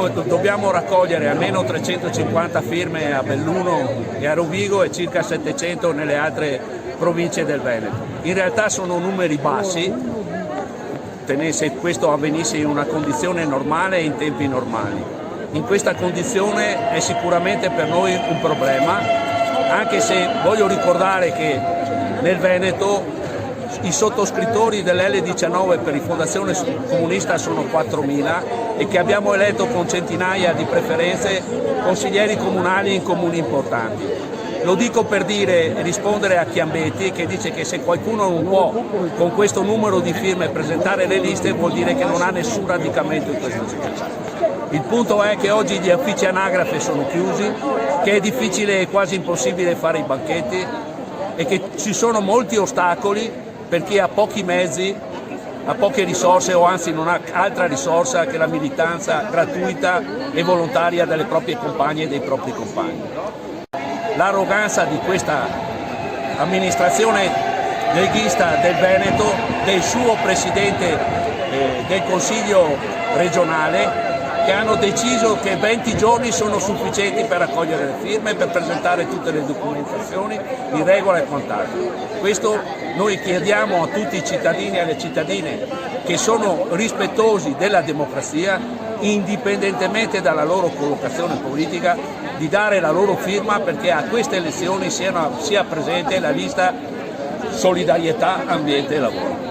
dobbiamo raccogliere almeno 350 firme a Belluno e a Rovigo e circa 700 nelle altre province del Veneto. In realtà sono numeri bassi, se questo avvenisse in una condizione normale e in tempi normali. In questa condizione è sicuramente per noi un problema, anche se voglio ricordare che nel Veneto i sottoscrittori dell'L19 per Rifondazione Comunista sono 4.000 e che abbiamo eletto con centinaia di preferenze consiglieri comunali in comuni importanti. Lo dico per rispondere a Chiambetti, che dice che se qualcuno non può con questo numero di firme presentare le liste vuol dire che non ha nessun radicamento in questo senso. Il punto è che oggi gli uffici anagrafe sono chiusi, che è difficile e quasi impossibile fare i banchetti e che ci sono molti ostacoli per chi ha pochi mezzi, ha poche risorse o anzi non ha altra risorsa che la militanza gratuita e volontaria delle proprie compagne e dei propri compagni. L'arroganza di questa amministrazione leghista del Veneto, del suo presidente del Consiglio regionale, che hanno deciso che 20 giorni sono sufficienti per raccogliere le firme, per presentare tutte le documentazioni in regola e quant'altro. Questo noi chiediamo a tutti i cittadini e alle cittadine che sono rispettosi della democrazia, indipendentemente dalla loro collocazione politica, di dare la loro firma perché a queste elezioni sia presente la lista Solidarietà, Ambiente e Lavoro.